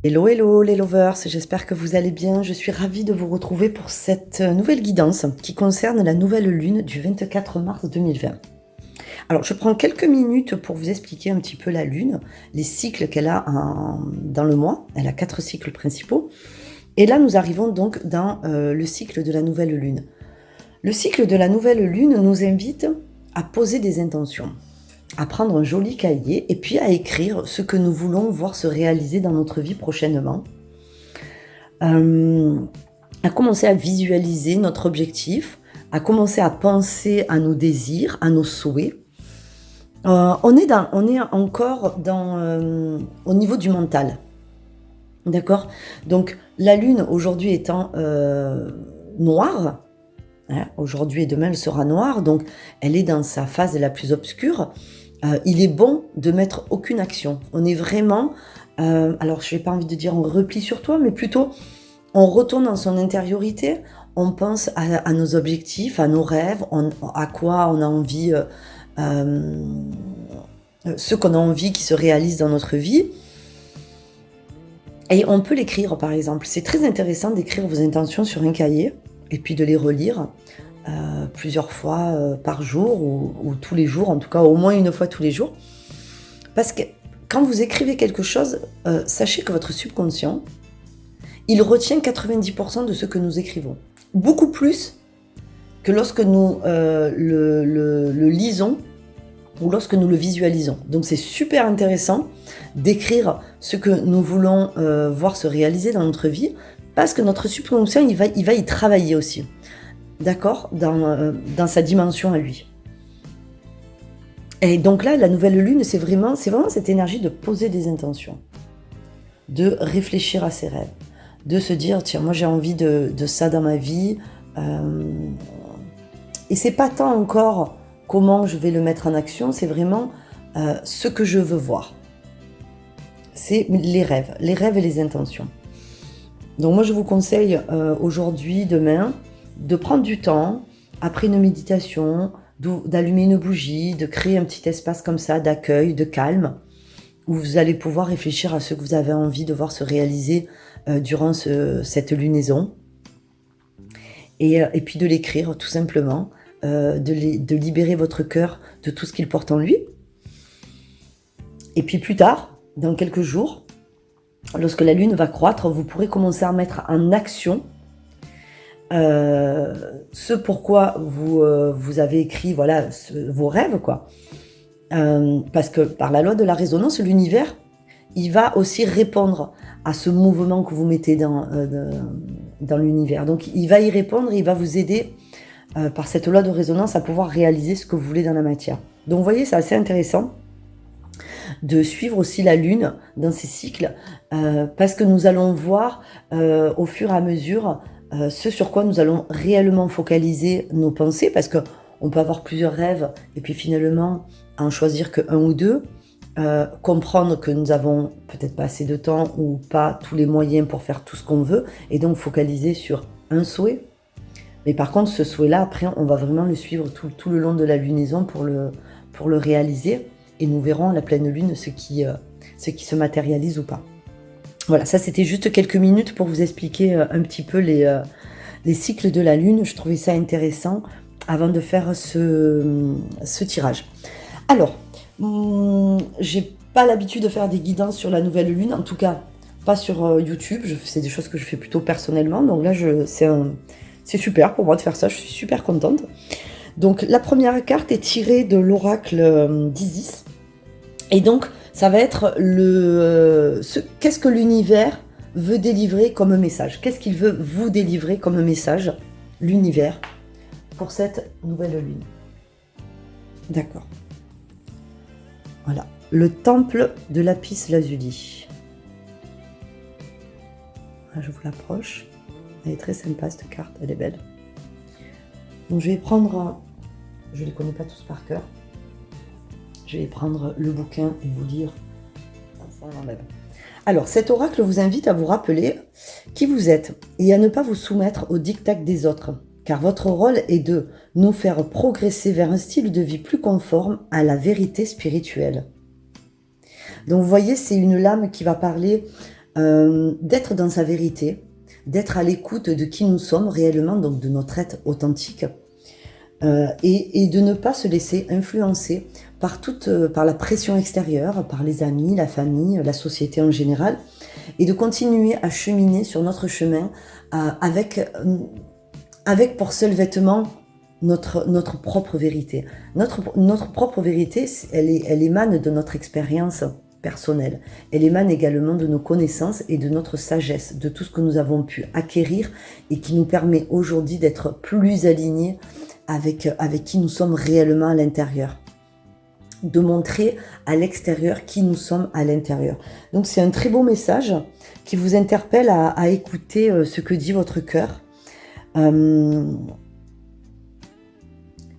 Hello, hello les lovers, j'espère que vous allez bien. Je suis ravie de vous retrouver pour cette nouvelle guidance qui concerne la nouvelle lune du 24 mars 2020. Alors, je prends quelques minutes pour vous expliquer un petit peu la lune, les cycles qu'elle a dans le mois. Elle a 4 cycles principaux. Et là, nous arrivons donc dans le cycle de la nouvelle lune. Le cycle de la nouvelle lune nous invite à poser des intentions, à prendre un joli cahier et puis à écrire ce que nous voulons voir se réaliser dans notre vie prochainement. À commencer à visualiser notre objectif, à commencer à penser à nos désirs, à nos souhaits. On est encore au niveau du mental. D'accord ? Donc la lune aujourd'hui étant noire, hein, aujourd'hui et demain elle sera noire, donc elle est dans sa phase la plus obscure. Il est bon de mettre aucune action. On est vraiment, alors je n'ai pas envie de dire on replie sur toi, mais plutôt on retourne dans son intériorité, on pense à nos objectifs, à nos rêves, à quoi on a envie, ce qu'on a envie qui se réalise dans notre vie. Et on peut l'écrire par exemple. C'est très intéressant d'écrire vos intentions sur un cahier et puis de les relire plusieurs fois par jour ou tous les jours, en tout cas au moins une fois tous les jours. Parce que quand vous écrivez quelque chose, sachez que votre subconscient, il retient 90% de ce que nous écrivons. Beaucoup plus que lorsque nous le lisons ou lorsque nous le visualisons. Donc c'est super intéressant d'écrire ce que nous voulons voir se réaliser dans notre vie, parce que notre subconscient, il va y travailler aussi. D'accord, dans sa dimension à lui. Et donc là, la nouvelle lune, c'est vraiment cette énergie de poser des intentions, de réfléchir à ses rêves, de se dire, tiens, moi j'ai envie de ça dans ma vie, et c'est pas tant encore comment je vais le mettre en action, c'est vraiment ce que je veux voir. C'est les rêves et les intentions. Donc moi je vous conseille aujourd'hui, demain, de prendre du temps, après une méditation, d'allumer une bougie, de créer un petit espace comme ça d'accueil, de calme, où vous allez pouvoir réfléchir à ce que vous avez envie de voir se réaliser durant cette lunaison. Et puis de l'écrire tout simplement, de libérer votre cœur de tout ce qu'il porte en lui. Et puis plus tard, dans quelques jours, lorsque la lune va croître, vous pourrez commencer à mettre en action ce pourquoi vous avez écrit vos rêves, quoi. Parce que par la loi de la résonance, l'univers, il va aussi répondre à ce mouvement que vous mettez dans l'univers. Donc il va y répondre et il va vous aider par cette loi de résonance à pouvoir réaliser ce que vous voulez dans la matière. Donc vous voyez, c'est assez intéressant de suivre aussi la lune dans ces cycles, parce que nous allons voir au fur et à mesure ce sur quoi nous allons réellement focaliser nos pensées, parce qu'on peut avoir plusieurs rêves et puis finalement en choisir que un ou deux, comprendre que nous avons peut-être pas assez de temps ou pas tous les moyens pour faire tout ce qu'on veut, et donc focaliser sur un souhait. Mais par contre, ce souhait-là, après, on va vraiment le suivre tout le long de la lunaison pour le réaliser, et nous verrons à la pleine lune ce qui se matérialise ou pas. Voilà, ça c'était juste quelques minutes pour vous expliquer un petit peu les cycles de la lune. Je trouvais ça intéressant avant de faire ce tirage. Alors, j'ai pas l'habitude de faire des guidances sur la nouvelle lune, en tout cas pas sur YouTube. C'est des choses que je fais plutôt personnellement, donc là c'est super pour moi de faire ça, je suis super contente. Donc la première carte est tirée de l'oracle d'Isis. Et donc ça va être qu'est-ce que l'univers veut délivrer comme message. Qu'est-ce qu'il veut vous délivrer comme message, l'univers, pour cette nouvelle lune. D'accord. Voilà. Le temple de lapis lazuli. Là, je vous l'approche. Elle est très sympa cette carte, elle est belle. Donc je vais prendre, je ne les connais pas tous par cœur, je vais prendre le bouquin et vous lire. Ça m'enlève. Alors cet oracle vous invite à vous rappeler qui vous êtes et à ne pas vous soumettre aux diktats des autres, car votre rôle est de nous faire progresser vers un style de vie plus conforme à la vérité spirituelle. Donc vous voyez, c'est une lame qui va parler d'être dans sa vérité, d'être à l'écoute de qui nous sommes réellement, donc de notre être authentique, et de ne pas se laisser influencer par la pression extérieure, par les amis, la famille, la société en général, et de continuer à cheminer sur notre chemin avec pour seul vêtement notre propre vérité. Notre propre vérité, elle émane de notre expérience personnelle. Elle émane également de nos connaissances et de notre sagesse, de tout ce que nous avons pu acquérir et qui nous permet aujourd'hui d'être plus alignés avec qui nous sommes réellement à l'intérieur. De montrer à l'extérieur qui nous sommes à l'intérieur. Donc c'est un très beau message qui vous interpelle à écouter ce que dit votre cœur.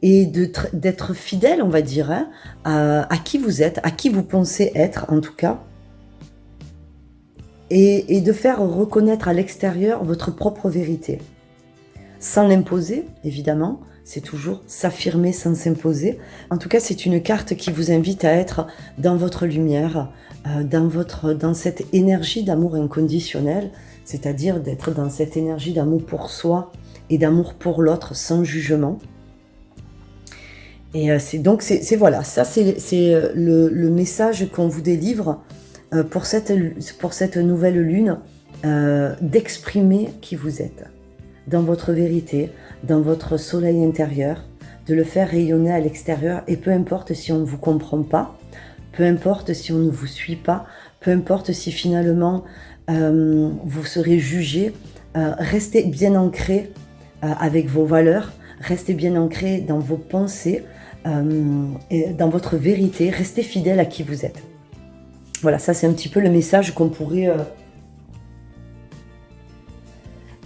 Et d'être fidèle, on va dire, hein, à qui vous êtes, à qui vous pensez être en tout cas, et de faire reconnaître à l'extérieur votre propre vérité, sans l'imposer, évidemment, c'est toujours s'affirmer sans s'imposer. En tout cas, c'est une carte qui vous invite à être dans votre lumière, dans cette énergie d'amour inconditionnel, c'est-à-dire d'être dans cette énergie d'amour pour soi et d'amour pour l'autre sans jugement. Et voilà, ça c'est le message qu'on vous délivre pour cette nouvelle lune, d'exprimer qui vous êtes, dans votre vérité, dans votre soleil intérieur, de le faire rayonner à l'extérieur, et peu importe si on ne vous comprend pas, peu importe si on ne vous suit pas, peu importe si finalement vous serez jugé, restez bien ancré avec vos valeurs, restez bien ancré dans vos pensées, et dans votre vérité, restez fidèle à qui vous êtes. Voilà, ça c'est un petit peu le message qu'on pourrait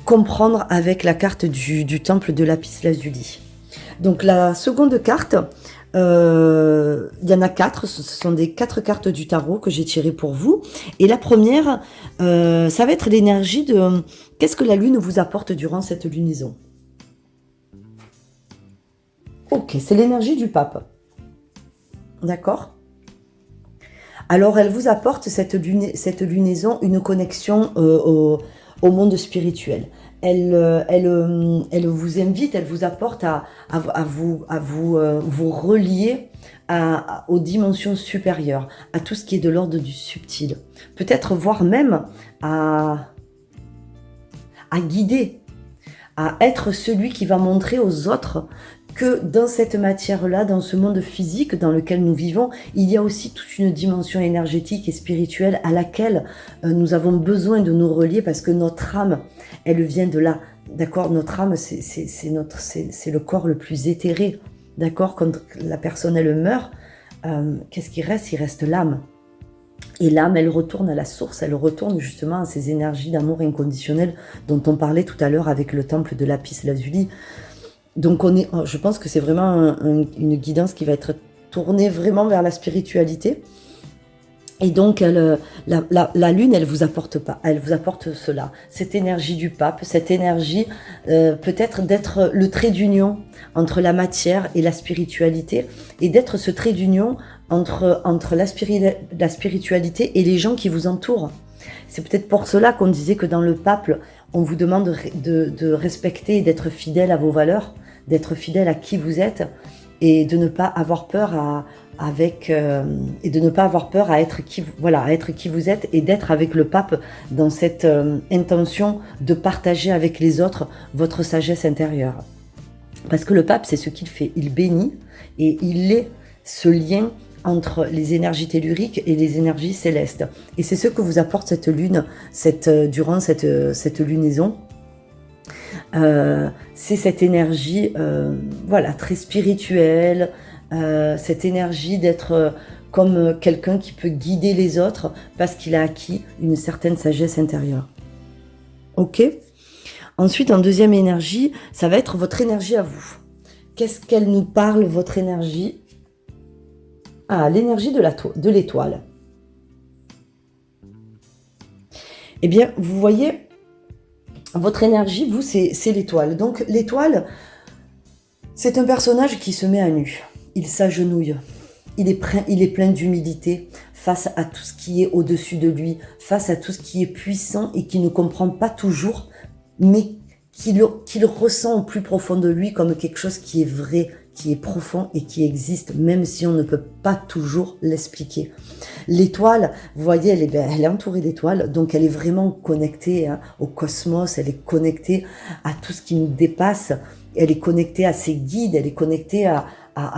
comprendre avec la carte du temple de lapis-lazuli. Donc la seconde carte, il y en a 4, ce sont des 4 cartes du tarot que j'ai tirées pour vous. Et la première, ça va être l'énergie de qu'est-ce que la lune vous apporte durant cette lunaison. Ok, c'est l'énergie du pape. D'accord ? Alors, elle vous apporte cette lunaison une connexion au monde spirituel. Elle vous invite, elle vous apporte à vous relier aux dimensions supérieures, à tout ce qui est de l'ordre du subtil. Peut-être voire même à guider, à être celui qui va montrer aux autres que dans cette matière-là, dans ce monde physique dans lequel nous vivons, il y a aussi toute une dimension énergétique et spirituelle à laquelle nous avons besoin de nous relier, parce que notre âme, elle vient de là. D'accord ? Notre âme, c'est le corps le plus éthéré. D'accord ? Quand la personne, elle meurt, qu'est-ce qui reste ? Il reste l'âme. Et l'âme, elle retourne à la source, elle retourne justement à ces énergies d'amour inconditionnel dont on parlait tout à l'heure avec le temple de lapis-lazuli. Donc je pense que c'est vraiment une guidance qui va être tournée vraiment vers la spiritualité. Et donc la lune, elle vous apporte cela, cette énergie du pape, cette énergie peut-être d'être le trait d'union entre la matière et la spiritualité, et d'être ce trait d'union entre la spiritualité et les gens qui vous entourent. C'est peut-être pour cela qu'on disait que dans le pape, on vous demande de respecter et d'être fidèle à vos valeurs, d'être fidèle à qui vous êtes, et de ne pas avoir peur à être qui vous êtes, et d'être avec le pape dans cette intention de partager avec les autres votre sagesse intérieure. Parce que le pape, c'est ce qu'il fait, il bénit, et il est ce lien entre les énergies telluriques et les énergies célestes. Et c'est ce que vous apporte cette lune, durant cette lunaison. C'est cette énergie très spirituelle, cette énergie d'être comme quelqu'un qui peut guider les autres parce qu'il a acquis une certaine sagesse intérieure. Ok ? Ensuite, en deuxième énergie, ça va être votre énergie à vous. Qu'est-ce qu'elle nous parle, votre énergie ? Ah, l'énergie de l'étoile. Eh bien, vous voyez, votre énergie, vous, c'est l'étoile. Donc, l'étoile, c'est un personnage qui se met à nu. Il s'agenouille. il est plein d'humilité face à tout ce qui est au-dessus de lui, face à tout ce qui est puissant et qu'il ne comprend pas toujours, mais qu'il ressent au plus profond de lui comme quelque chose qui est vrai, qui est profond et qui existe, même si on ne peut pas toujours l'expliquer. L'étoile, vous voyez, elle est entourée d'étoiles, donc elle est vraiment connectée au cosmos, elle est connectée à tout ce qui nous dépasse, elle est connectée à ses guides, elle est connectée à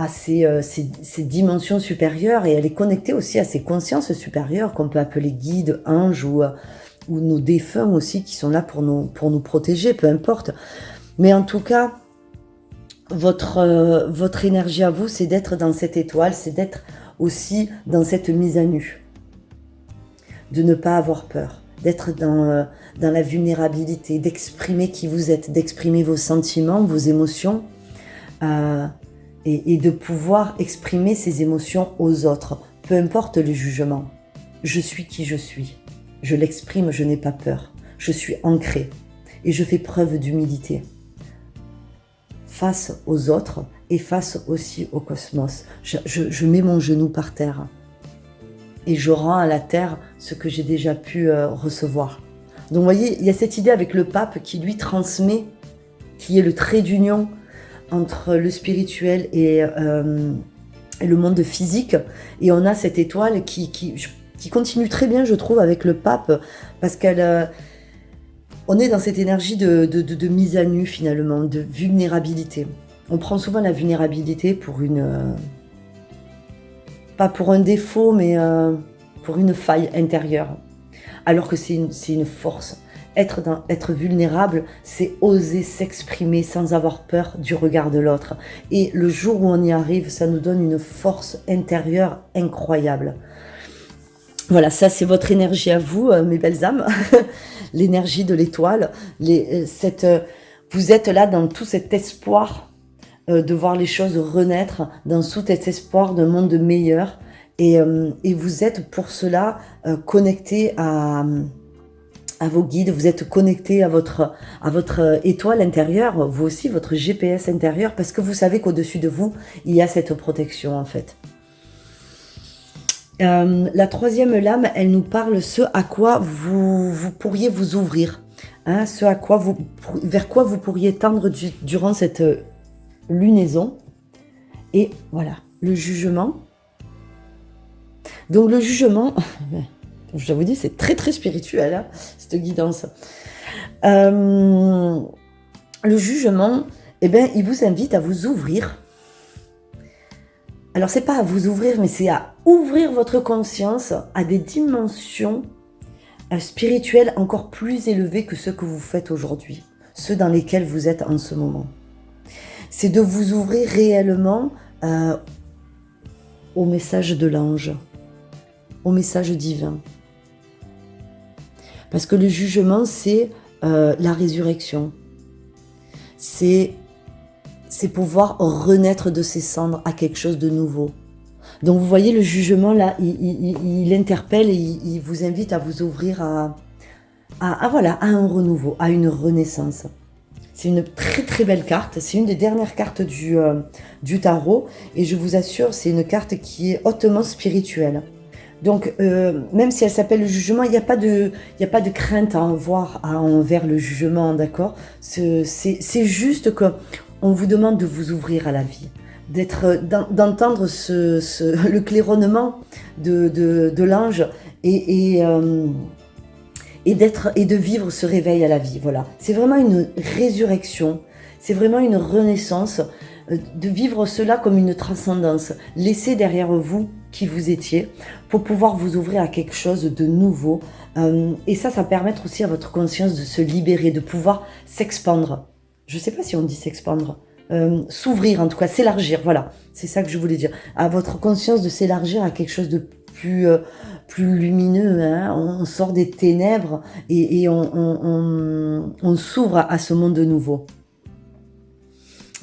ses dimensions supérieures, et elle est connectée aussi à ses consciences supérieures qu'on peut appeler guides, anges ou nos défunts aussi qui sont là pour nous protéger, peu importe. Mais en tout cas, votre énergie à vous, c'est d'être dans cette étoile, c'est d'être aussi dans cette mise à nu, de ne pas avoir peur, d'être dans la vulnérabilité, d'exprimer qui vous êtes, d'exprimer vos sentiments, vos émotions, et de pouvoir exprimer ces émotions aux autres, peu importe le jugement. Je suis qui je suis, je l'exprime, je n'ai pas peur, je suis ancrée et je fais preuve d'humilité face aux autres et face aussi au cosmos. Je mets mon genou par terre et je rends à la terre ce que j'ai déjà pu recevoir. Donc vous voyez, il y a cette idée avec le pape qui lui transmet, qui est le trait d'union entre le spirituel et le monde physique. Et on a cette étoile qui continue très bien, je trouve, avec le pape, parce qu'elle... on est dans cette énergie de mise à nu, finalement, de vulnérabilité. On prend souvent la vulnérabilité pour pas pour un défaut, mais pour une faille intérieure. Alors que c'est une force. Être vulnérable, c'est oser s'exprimer sans avoir peur du regard de l'autre. Et le jour où on y arrive, ça nous donne une force intérieure incroyable. Voilà, ça c'est votre énergie à vous, mes belles âmes. L'énergie de l'étoile. Vous êtes là dans tout cet espoir de voir les choses renaître, dans tout cet espoir d'un monde meilleur. Et vous êtes pour cela connecté à vos guides, vous êtes connecté à votre étoile intérieure, vous aussi, votre GPS intérieur, parce que vous savez qu'au-dessus de vous, il y a cette protection en fait. La troisième lame, elle nous parle ce à quoi vous pourriez vous ouvrir, hein, vers quoi vous pourriez tendre durant cette lunaison. Et voilà, le jugement. Donc le jugement, je dois vous dire, c'est très très spirituel, hein, cette guidance. Le jugement, il vous invite à vous ouvrir. Alors c'est pas à vous ouvrir, mais c'est à ouvrir votre conscience à des dimensions spirituelles encore plus élevées que ceux que vous faites aujourd'hui, ceux dans lesquels vous êtes en ce moment. C'est de vous ouvrir réellement au message de l'ange, au message divin. Parce que le jugement, c'est la résurrection. C'est pouvoir renaître de ses cendres à quelque chose de nouveau. Donc vous voyez, le jugement, là, il interpelle et il vous invite à vous ouvrir à un renouveau, à une renaissance. C'est une très très belle carte. C'est une des dernières cartes du tarot. Et je vous assure, c'est une carte qui est hautement spirituelle. Donc, même si elle s'appelle le jugement, il n'y a pas de crainte à avoir envers le jugement, d'accord ? C'est juste qu'on vous demande de vous ouvrir à la vie, d'entendre le claironnement de l'ange et de vivre ce réveil à la vie. Voilà, c'est vraiment une résurrection, c'est vraiment une renaissance, de vivre cela comme une transcendance. Laissez derrière vous qui vous étiez pour pouvoir vous ouvrir à quelque chose de nouveau. Et ça permettre aussi à votre conscience de se libérer, de pouvoir s'expandre. Je ne sais pas si on dit s'expandre. S'ouvrir, en tout cas, s'élargir, voilà. C'est ça que je voulais dire. À votre conscience de s'élargir à quelque chose de plus lumineux. Hein. On sort des ténèbres et on s'ouvre à ce monde nouveau.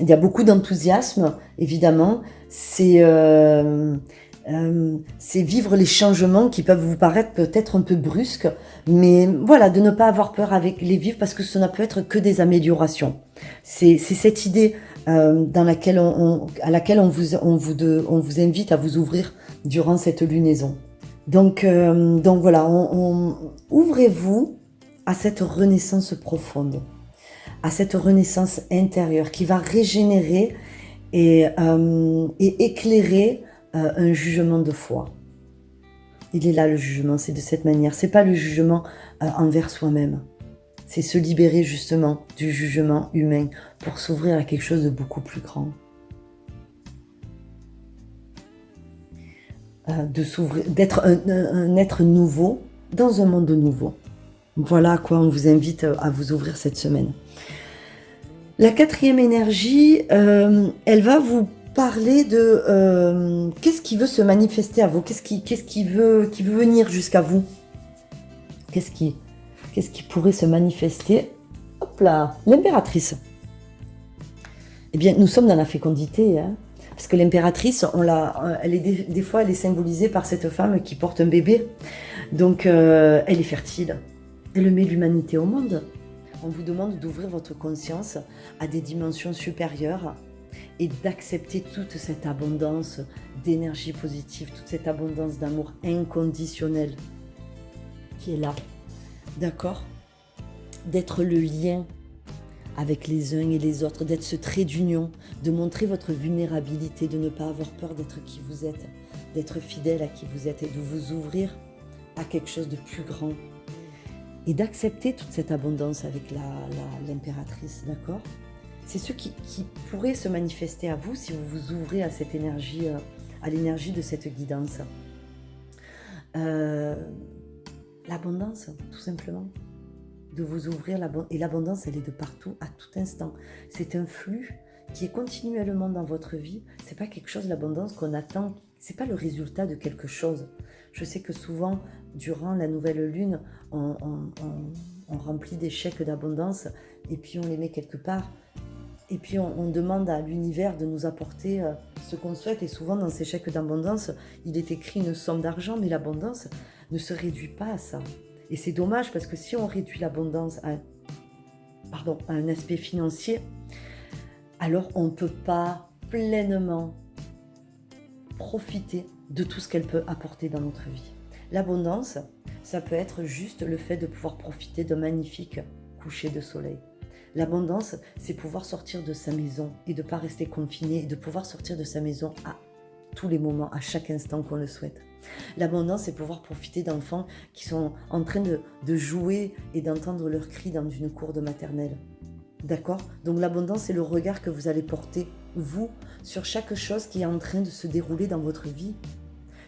Il y a beaucoup d'enthousiasme, évidemment. C'est vivre les changements qui peuvent vous paraître peut-être un peu brusques, mais voilà, de ne pas avoir peur avec les vivre parce que ça ne peut être que des améliorations. C'est cette idée à laquelle on vous invite à vous ouvrir durant cette lunaison. Donc voilà, ouvrez-vous à cette renaissance profonde, à cette renaissance intérieure qui va régénérer et éclairer un jugement de foi. Il est là le jugement, c'est de cette manière. C'est pas le jugement envers soi-même. C'est se libérer justement du jugement humain pour s'ouvrir à quelque chose de beaucoup plus grand. D'être un être nouveau dans un monde nouveau. Voilà à quoi on vous invite à vous ouvrir cette semaine. La 4e énergie, elle va vous parler de qu'est-ce qui veut se manifester à vous, qu'est-ce qui veut venir jusqu'à vous, qu'est-ce qui pourrait se manifester. Hop là, l'impératrice. Eh bien, nous sommes dans la fécondité, hein, parce que l'impératrice, des fois, elle est symbolisée par cette femme qui porte un bébé. Donc, elle est fertile. Elle met l'humanité au monde. On vous demande d'ouvrir votre conscience à des dimensions supérieures et d'accepter toute cette abondance d'énergie positive, toute cette abondance d'amour inconditionnel qui est là. D'accord ? D'être le lien avec les uns et les autres, d'être ce trait d'union, de montrer votre vulnérabilité, de ne pas avoir peur d'être qui vous êtes, d'être fidèle à qui vous êtes et de vous ouvrir à quelque chose de plus grand. Et d'accepter toute cette abondance avec l'impératrice, d'accord ? C'est ce qui pourrait se manifester à vous si vous vous ouvrez à cette énergie, à l'énergie de cette guidance. L'abondance, tout simplement. De vous ouvrir, et l'abondance, elle est de partout, à tout instant. C'est un flux qui est continuellement dans votre vie. C'est pas quelque chose, l'abondance, qu'on attend. C'est pas le résultat de quelque chose. Je sais que souvent, durant la nouvelle lune, on remplit des chèques d'abondance et puis on les met quelque part. Et puis on demande à l'univers de nous apporter ce qu'on souhaite. Et souvent, dans ces chèques d'abondance, il est écrit une somme d'argent, mais l'abondance ne se réduit pas à ça. Et c'est dommage parce que si on réduit l'abondance à un aspect financier, alors on ne peut pas pleinement profiter de tout ce qu'elle peut apporter dans notre vie. L'abondance, ça peut être juste le fait de pouvoir profiter d'un magnifique coucher de soleil. L'abondance, c'est pouvoir sortir de sa maison et de ne pas rester confiné, et de pouvoir sortir de sa maison à tous les moments, à chaque instant qu'on le souhaite. L'abondance, c'est pouvoir profiter d'enfants qui sont en train de jouer et d'entendre leurs cris dans une cour de maternelle. D'accord ? Donc l'abondance, c'est le regard que vous allez porter, vous, sur chaque chose qui est en train de se dérouler dans votre vie.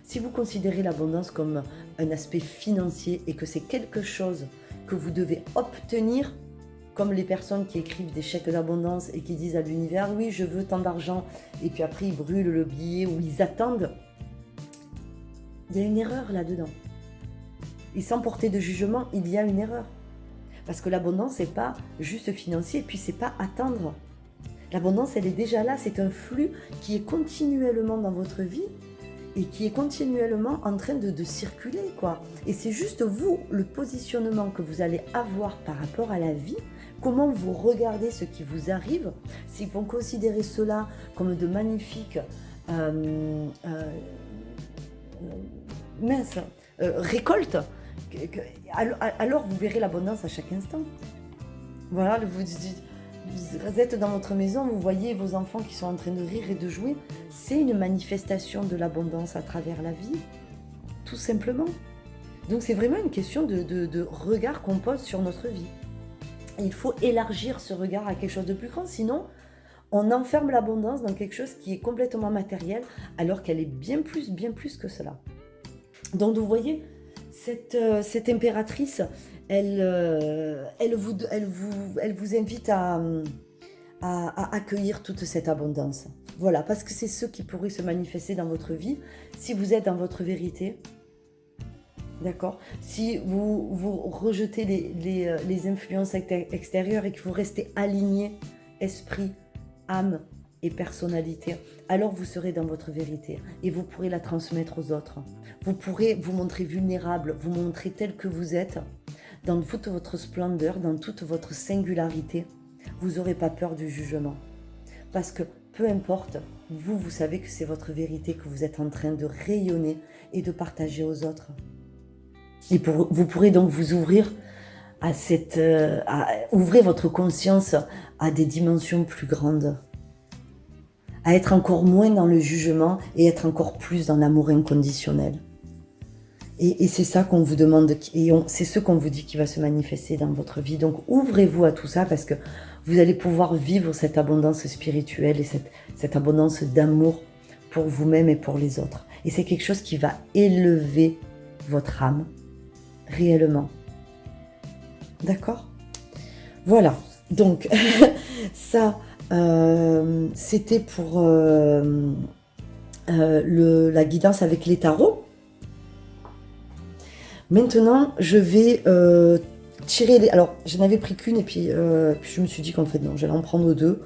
Si vous considérez l'abondance comme un aspect financier et que c'est quelque chose que vous devez obtenir, comme les personnes qui écrivent des chèques d'abondance et qui disent à l'univers « oui, je veux tant d'argent » et puis après ils brûlent le billet ou ils attendent, il y a une erreur là-dedans. Et sans porter de jugement, il y a une erreur. Parce que l'abondance, c'est pas juste financier et puis c'est pas attendre. L'abondance, elle est déjà là, c'est un flux qui est continuellement dans votre vie et qui est continuellement en train de circuler, quoi. Et c'est juste vous, le positionnement que vous allez avoir par rapport à la vie, comment vous regardez ce qui vous arrive, si vous considérez cela comme de magnifiques récoltes, alors vous verrez l'abondance à chaque instant. Voilà, vous êtes dans votre maison, vous voyez vos enfants qui sont en train de rire et de jouer, c'est une manifestation de l'abondance à travers la vie, tout simplement. Donc c'est vraiment une question de regard qu'on pose sur notre vie. Et il faut élargir ce regard à quelque chose de plus grand, sinon on enferme l'abondance dans quelque chose qui est complètement matériel, alors qu'elle est bien plus que cela. Donc vous voyez, cette impératrice, elle vous invite à accueillir toute cette abondance. Voilà, parce que c'est ce qui pourrait se manifester dans votre vie si vous êtes dans votre vérité. D'accord ? Si vous rejetez les influences extérieures et que vous restez aligné, esprit, âme et personnalité, alors vous serez dans votre vérité et vous pourrez la transmettre aux autres. Vous pourrez vous montrer vulnérable, vous montrer tel que vous êtes, dans toute votre splendeur, dans toute votre singularité. Vous n'aurez pas peur du jugement. parce que peu importe, vous savez que c'est votre vérité que vous êtes en train de rayonner et de partager aux autres. Et vous pourrez donc vous ouvrir à ouvrir votre conscience à des dimensions plus grandes, à être encore moins dans le jugement et être encore plus dans l'amour inconditionnel. Et c'est ça qu'on vous demande, et c'est ce qu'on vous dit qui va se manifester dans votre vie. Donc ouvrez-vous à tout ça parce que vous allez pouvoir vivre cette abondance spirituelle et cette abondance d'amour pour vous-même et pour les autres. Et c'est quelque chose qui va élever votre âme, réellement. D'accord ? Voilà, donc ça, c'était pour la guidance avec les tarots. Maintenant, je vais tirer alors, je n'avais pris qu'une et puis je me suis dit qu'en fait non, j'allais en prendre deux.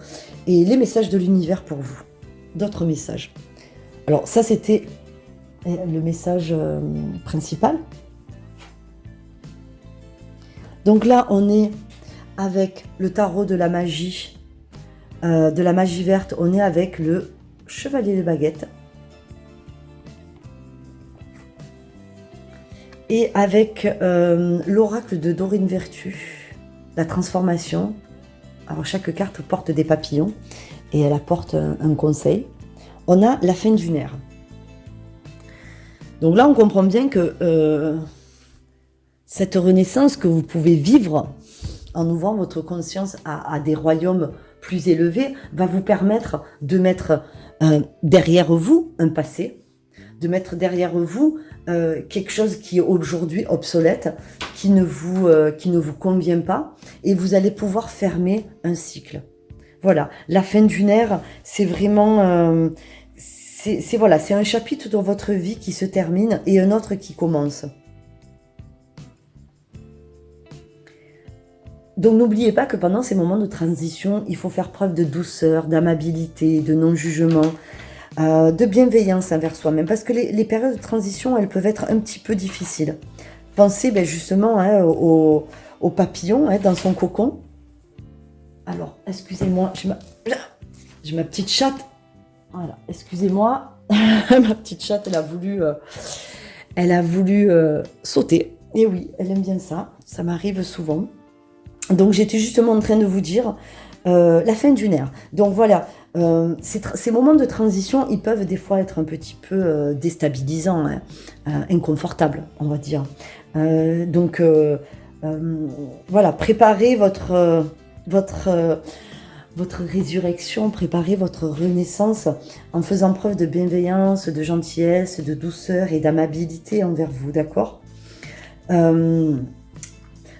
Et les messages de l'univers pour vous. D'autres messages. Alors ça, c'était le message principal. Donc là, on est avec le tarot de la magie verte. On est avec le chevalier de baguette. Et avec l'oracle de Dorine Vertu, la transformation. Alors chaque carte porte des papillons et elle apporte un conseil. On a la fin d'une ère. Donc là, on comprend bien que cette renaissance que vous pouvez vivre en ouvrant votre conscience à des royaumes plus élevés va vous permettre de mettre derrière vous un passé, de mettre derrière vous quelque chose qui est aujourd'hui obsolète, qui ne vous convient pas, et vous allez pouvoir fermer un cycle. Voilà, la fin d'une ère, c'est vraiment... c'est un chapitre dans votre vie qui se termine et un autre qui commence. Donc n'oubliez pas que pendant ces moments de transition, il faut faire preuve de douceur, d'amabilité, de non-jugement, de bienveillance envers soi-même, parce que les périodes de transition, elles peuvent être un petit peu difficiles. Pensez justement au papillon dans son cocon. Alors, excusez-moi, j'ai ma petite chatte. Voilà, excusez-moi, ma petite chatte, elle a voulu sauter. Et oui, elle aime bien ça, ça m'arrive souvent. Donc j'étais justement en train de vous dire la fin d'une ère. Donc voilà, ces moments de transition, ils peuvent des fois être un petit peu déstabilisants, inconfortables, on va dire. Donc voilà, préparez votre résurrection, préparez votre renaissance en faisant preuve de bienveillance, de gentillesse, de douceur et d'amabilité envers vous, d'accord ?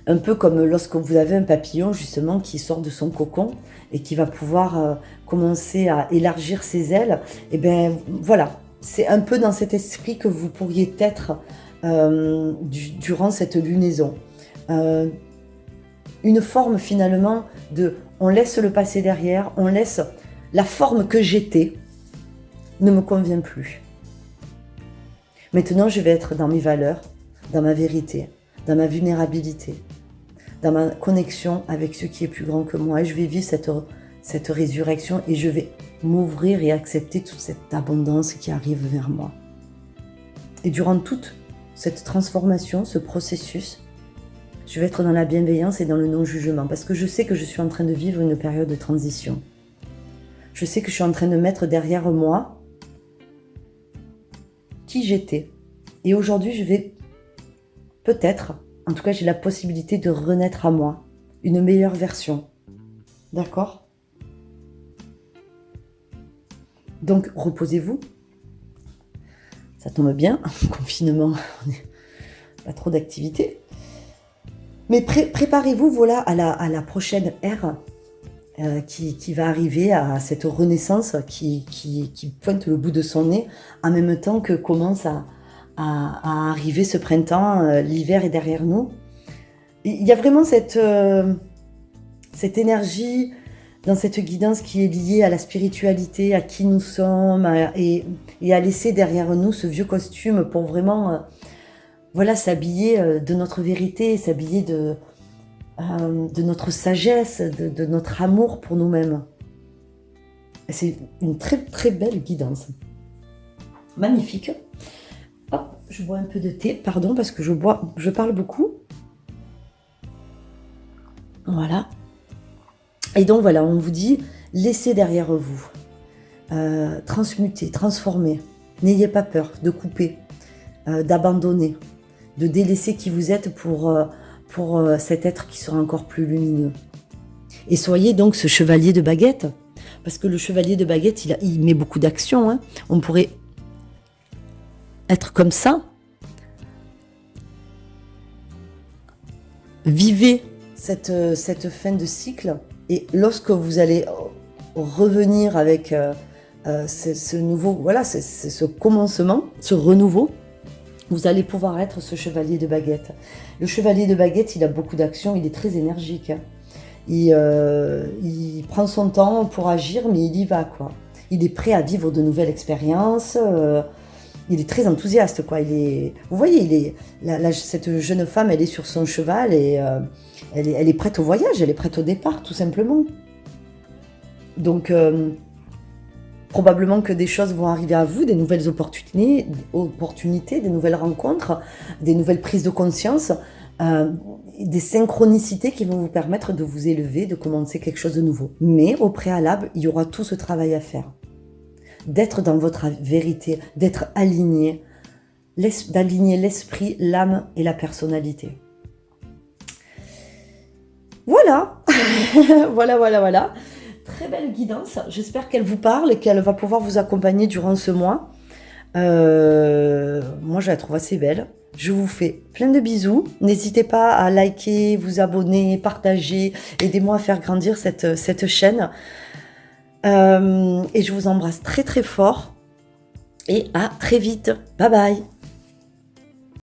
Un peu comme lorsque vous avez un papillon justement qui sort de son cocon et qui va pouvoir commencer à élargir ses ailes. Et bien voilà, c'est un peu dans cet esprit que vous pourriez être durant cette lunaison. Une forme finalement de on laisse le passé derrière, on laisse la forme que j'étais ne me convient plus. Maintenant, je vais être dans mes valeurs, dans ma vérité, dans ma vulnérabilité, dans ma connexion avec ce qui est plus grand que moi. Et je vais vivre cette résurrection et je vais m'ouvrir et accepter toute cette abondance qui arrive vers moi. Et durant toute cette transformation, ce processus, je vais être dans la bienveillance et dans le non-jugement parce que je sais que je suis en train de vivre une période de transition. Je sais que je suis en train de mettre derrière moi qui j'étais. Et aujourd'hui, je vais peut-être, en tout cas, j'ai la possibilité de renaître à moi, une meilleure version. D'accord ? Donc, reposez-vous. Ça tombe bien, confinement, pas trop d'activité. Mais préparez-vous voilà, à la prochaine ère qui va arriver, à cette renaissance qui pointe le bout de son nez, en même temps que commence à arriver ce printemps, l'hiver est derrière nous. Il y a vraiment cette énergie dans cette guidance qui est liée à la spiritualité, à qui nous sommes, et à laisser derrière nous ce vieux costume pour vraiment s'habiller de notre vérité, s'habiller de notre sagesse, de notre amour pour nous-mêmes. C'est une très très belle guidance. Magnifique. Hop, je bois un peu de thé, pardon, parce que je parle beaucoup. Voilà. Et donc voilà, on vous dit, laissez derrière vous. Transmutez, transformez. N'ayez pas peur de couper, d'abandonner, de délaisser qui vous êtes pour cet être qui sera encore plus lumineux. Et soyez donc ce chevalier de baguette, parce que le chevalier de baguette, il met beaucoup d'action. Hein. On pourrait être comme ça. Vivez cette fin de cycle, et lorsque vous allez revenir avec ce nouveau, voilà, ce commencement, ce renouveau, vous allez pouvoir être ce chevalier de baguette. Le chevalier de baguette, il a beaucoup d'action, il est très énergique. Hein. Il prend son temps pour agir, mais il y va, quoi. Il est prêt à vivre de nouvelles expériences. Il est très enthousiaste, quoi. Vous voyez, cette jeune femme, elle est sur son cheval et elle est prête au voyage, elle est prête au départ, tout simplement. Donc, probablement que des choses vont arriver à vous, des nouvelles opportunités, des nouvelles rencontres, des nouvelles prises de conscience, des synchronicités qui vont vous permettre de vous élever, de commencer quelque chose de nouveau. Mais au préalable, il y aura tout ce travail à faire. D'être dans votre vérité, d'être aligné, d'aligner l'esprit, l'âme et la personnalité. Voilà. Voilà. Très belle guidance. J'espère qu'elle vous parle et qu'elle va pouvoir vous accompagner durant ce mois. Moi, je la trouve assez belle. Je vous fais plein de bisous. N'hésitez pas à liker, vous abonner, partager. Aidez-moi à faire grandir cette chaîne. Et je vous embrasse très très fort. Et à très vite. Bye bye.